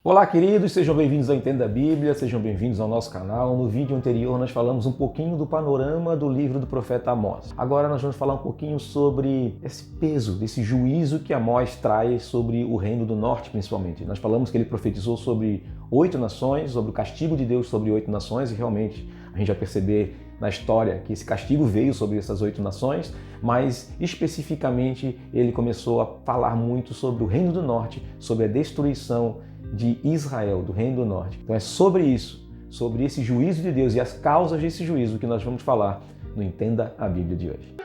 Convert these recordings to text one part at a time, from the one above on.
Olá, queridos, sejam bem-vindos ao Entenda a Bíblia, sejam bem-vindos ao nosso canal. No vídeo anterior nós falamos um pouquinho do panorama do livro do profeta Amós. Agora nós vamos falar um pouquinho sobre esse peso, desse juízo que Amós traz sobre o reino do norte, principalmente. Nós falamos que ele profetizou sobre 8 nações, sobre o castigo de Deus sobre 8 nações, e realmente a gente vai perceber na história que esse castigo veio sobre essas 8 nações, mas especificamente ele começou a falar muito sobre o reino do norte, sobre a destruição de Israel, do reino do norte. Então é sobre isso, sobre esse juízo de Deus e as causas desse juízo que nós vamos falar no Entenda a Bíblia de hoje.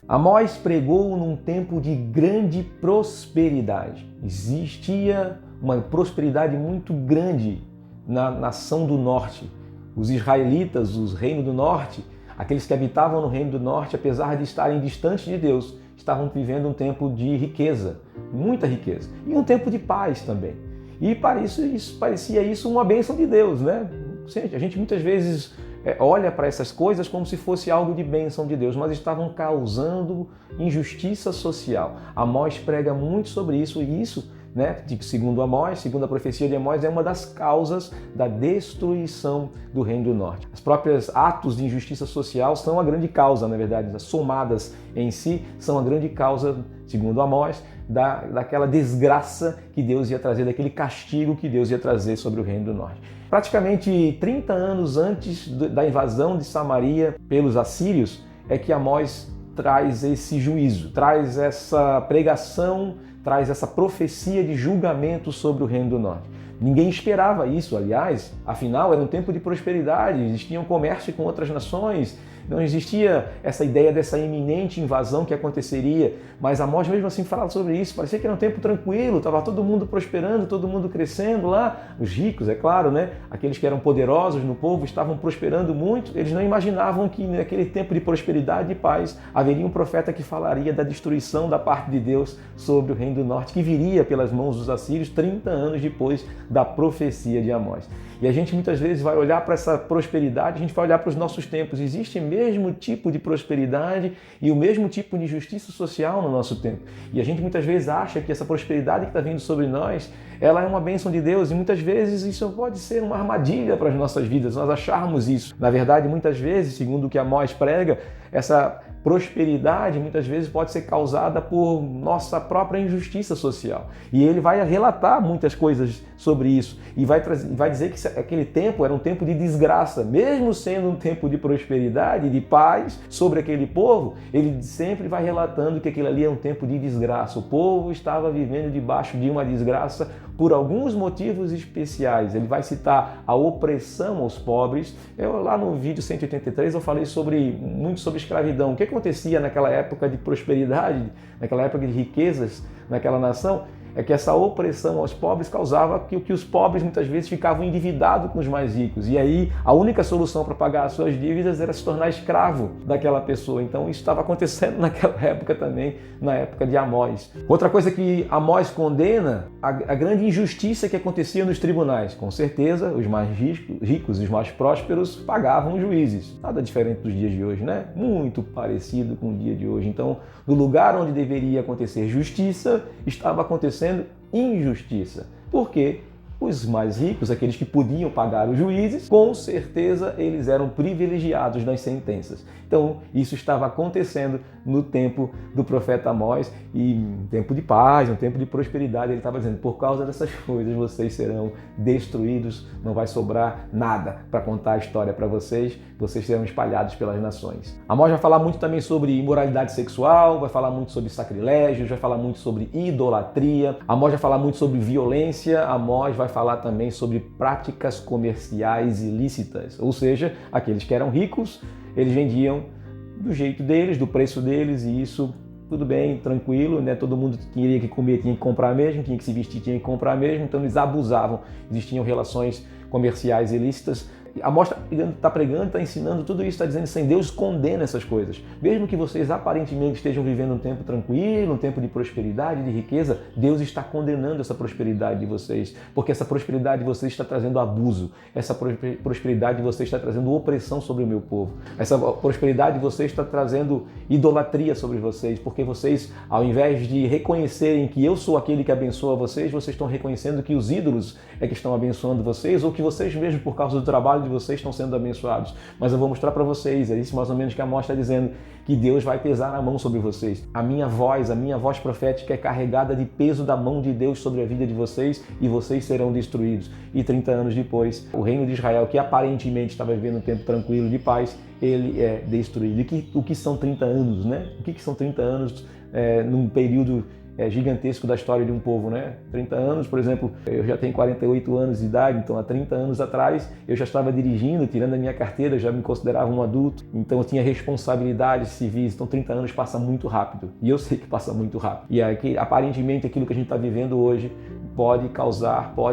Amós pregou num tempo de grande prosperidade. Existia uma prosperidade muito grande na nação do norte. Os israelitas, os reinos do norte, aqueles que habitavam no reino do norte, apesar de estarem distantes de Deus, estavam vivendo um tempo de riqueza, muita riqueza, e um tempo de paz também. E para isso parecia isso uma bênção de Deus, né? A gente muitas vezes olha para essas coisas como se fosse algo de bênção de Deus, mas estavam causando injustiça social. Amós prega muito sobre isso, e isso, segundo Amós, segundo a profecia de Amós, é uma das causas da destruição do reino do norte. Os próprios atos de injustiça social são a grande causa, na verdade, somadas em si, são a grande causa, segundo Amós, daquela desgraça que Deus ia trazer, daquele castigo que Deus ia trazer sobre o reino do norte. Praticamente 30 anos antes da invasão de Samaria pelos assírios, é que Amós traz esse juízo, traz essa pregação, traz essa profecia de julgamento sobre o reino do norte. Ninguém esperava isso, aliás, afinal era um tempo de prosperidade, existia um comércio com outras nações, não existia essa ideia dessa iminente invasão que aconteceria, mas Amós mesmo assim fala sobre isso, parecia que era um tempo tranquilo, estava todo mundo prosperando, todo mundo crescendo lá, os ricos, é claro, aqueles que eram poderosos no povo estavam prosperando muito, eles não imaginavam que naquele tempo de prosperidade e paz haveria um profeta que falaria da destruição da parte de Deus sobre o reino do norte, que viria pelas mãos dos assírios 30 anos depois da profecia de Amós. E a gente muitas vezes vai olhar para essa prosperidade, a gente vai olhar para os nossos tempos, existe o mesmo tipo de prosperidade e o mesmo tipo de justiça social no nosso tempo. E a gente muitas vezes acha que essa prosperidade que está vindo sobre nós, ela é uma bênção de Deus, e muitas vezes isso pode ser uma armadilha para as nossas vidas, nós acharmos isso. Na verdade, muitas vezes, segundo o que Amós prega, essa prosperidade muitas vezes pode ser causada por nossa própria injustiça social. E ele vai relatar muitas coisas sobre isso e vai dizer que aquele tempo era um tempo de desgraça, mesmo sendo um tempo de prosperidade, de paz sobre aquele povo, ele sempre vai relatando que aquilo ali é um tempo de desgraça. O povo estava vivendo debaixo de uma desgraça por alguns motivos especiais. Ele vai citar a opressão aos pobres. Lá no vídeo 183 eu falei muito sobre escravidão. O que acontecia naquela época de prosperidade, naquela época de riquezas naquela nação? É que essa opressão aos pobres causava que os pobres muitas vezes ficavam endividados com os mais ricos. E aí a única solução para pagar as suas dívidas era se tornar escravo daquela pessoa. Então isso estava acontecendo naquela época também, na época de Amós. Outra coisa que Amós condena, a grande injustiça que acontecia nos tribunais. Com certeza, os mais ricos, os mais prósperos, pagavam os juízes. Nada diferente dos dias de hoje, Muito parecido com o dia de hoje. Então, no lugar onde deveria acontecer justiça, estava acontecendo injustiça. Por quê? Os mais ricos, aqueles que podiam pagar os juízes, com certeza eles eram privilegiados nas sentenças. Então, isso estava acontecendo no tempo do profeta Amós, e um tempo de paz, um tempo de prosperidade. Ele estava dizendo, por causa dessas coisas vocês serão destruídos, não vai sobrar nada para contar a história para vocês serão espalhados pelas nações. Amós vai falar muito também sobre imoralidade sexual, vai falar muito sobre sacrilégios, vai falar muito sobre idolatria, Amós vai falar muito sobre violência, Amós vai falar também sobre práticas comerciais ilícitas, ou seja, aqueles que eram ricos, eles vendiam do jeito deles, do preço deles, e isso tudo bem, tranquilo, todo mundo tinha que comer, tinha que comprar mesmo, tinha que se vestir, tinha que comprar mesmo, então eles abusavam, existiam relações comerciais ilícitas Amós está pregando, está ensinando tudo isso, está dizendo assim, Deus condena essas coisas. Mesmo que vocês aparentemente estejam vivendo um tempo tranquilo, um tempo de prosperidade, de riqueza, Deus está condenando essa prosperidade de vocês, porque essa prosperidade de vocês está trazendo abuso, essa prosperidade de vocês está trazendo opressão sobre o meu povo, essa prosperidade de vocês está trazendo idolatria sobre vocês, porque vocês, ao invés de reconhecerem que eu sou aquele que abençoa vocês estão reconhecendo que os ídolos é que estão abençoando vocês, ou que vocês mesmo, por causa do trabalho de vocês, estão sendo abençoados. Mas eu vou mostrar para vocês, é isso mais ou menos que Amós está dizendo, que Deus vai pesar a mão sobre vocês. A minha voz profética é carregada de peso da mão de Deus sobre a vida de vocês e vocês serão destruídos. E 30 anos depois, o reino de Israel, que aparentemente estava vivendo um tempo tranquilo de paz, ele é destruído. E o que são 30 anos, né? O que são 30 anos num período gigantesco da história de um povo, né? 30 anos, por exemplo, eu já tenho 48 anos de idade, então há 30 anos atrás eu já estava dirigindo, tirando a minha carteira, eu já me considerava um adulto, então eu tinha responsabilidades civis, então 30 anos passa muito rápido, e eu sei que passa muito rápido. E aqui, aparentemente aquilo que a gente está vivendo hoje pode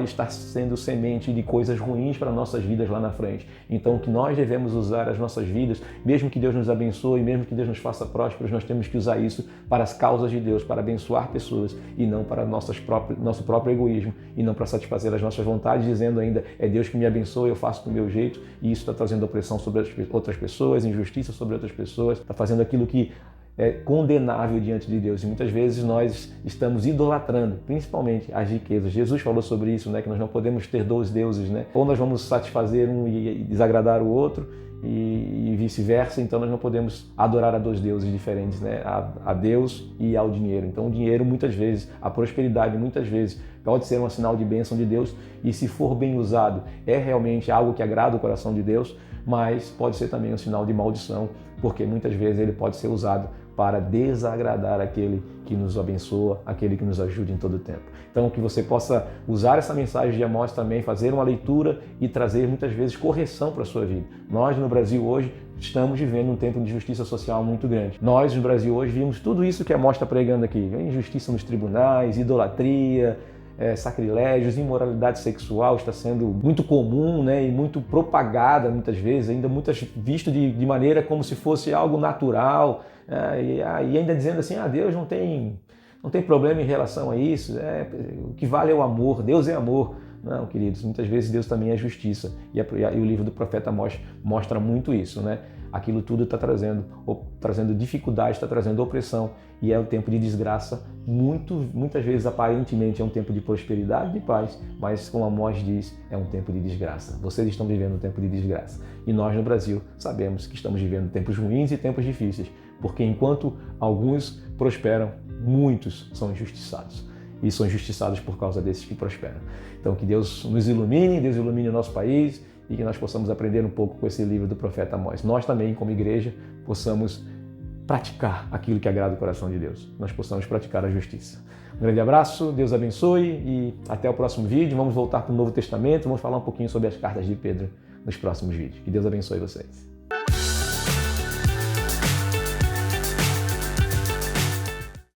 estar sendo semente de coisas ruins para nossas vidas lá na frente. Então o que nós devemos usar as nossas vidas, mesmo que Deus nos abençoe, mesmo que Deus nos faça prósperos, nós temos que usar isso para as causas de Deus, para abençoar pessoas e não para nosso próprio egoísmo e não para satisfazer as nossas vontades, dizendo ainda, é Deus que me abençoa, eu faço do meu jeito, e isso está trazendo opressão sobre outras pessoas, injustiça sobre outras pessoas, está fazendo aquilo que é condenável diante de Deus. E muitas vezes nós estamos idolatrando, principalmente as riquezas. Jesus falou sobre isso, né? Que nós não podemos ter dois deuses, né? Ou nós vamos satisfazer um e desagradar o outro, e vice-versa. Então nós não podemos adorar a dois deuses diferentes, né? A Deus e ao dinheiro. Então o dinheiro muitas vezes, a prosperidade muitas vezes pode ser um sinal de bênção de Deus, e se for bem usado é realmente algo que agrada o coração de Deus, mas pode ser também um sinal de maldição, porque muitas vezes ele pode ser usado para desagradar aquele que nos abençoa, aquele que nos ajuda em todo o tempo. Então, que você possa usar essa mensagem de Amós também, fazer uma leitura e trazer muitas vezes correção para a sua vida. Nós no Brasil hoje estamos vivendo um tempo de injustiça social muito grande. Nós no Brasil hoje vimos tudo isso que Amós está pregando aqui, injustiça nos tribunais, idolatria, sacrilégios, imoralidade sexual está sendo muito comum, né, e muito propagada muitas vezes, ainda muitas visto de maneira como se fosse algo natural, e ainda dizendo assim, Deus não tem problema em relação a isso, o que vale é o amor, Deus é amor. Não, queridos, muitas vezes Deus também é justiça, e o livro do profeta Amós mostra muito isso, né? Aquilo tudo está trazendo dificuldade, está trazendo opressão, e é um tempo de desgraça. Muitas vezes aparentemente é um tempo de prosperidade, de paz, mas como Amós diz, é um tempo de desgraça. Vocês estão vivendo um tempo de desgraça, e nós no Brasil sabemos que estamos vivendo tempos ruins e tempos difíceis, porque enquanto alguns prosperam, muitos são injustiçados. E são injustiçados por causa desses que prosperam. Então que Deus nos ilumine, Deus ilumine o nosso país, e que nós possamos aprender um pouco com esse livro do profeta Amós. Nós também, como igreja, possamos praticar aquilo que agrada o coração de Deus. Nós possamos praticar a justiça. Um grande abraço, Deus abençoe, e até o próximo vídeo. Vamos voltar para o Novo Testamento, vamos falar um pouquinho sobre as cartas de Pedro nos próximos vídeos. Que Deus abençoe vocês.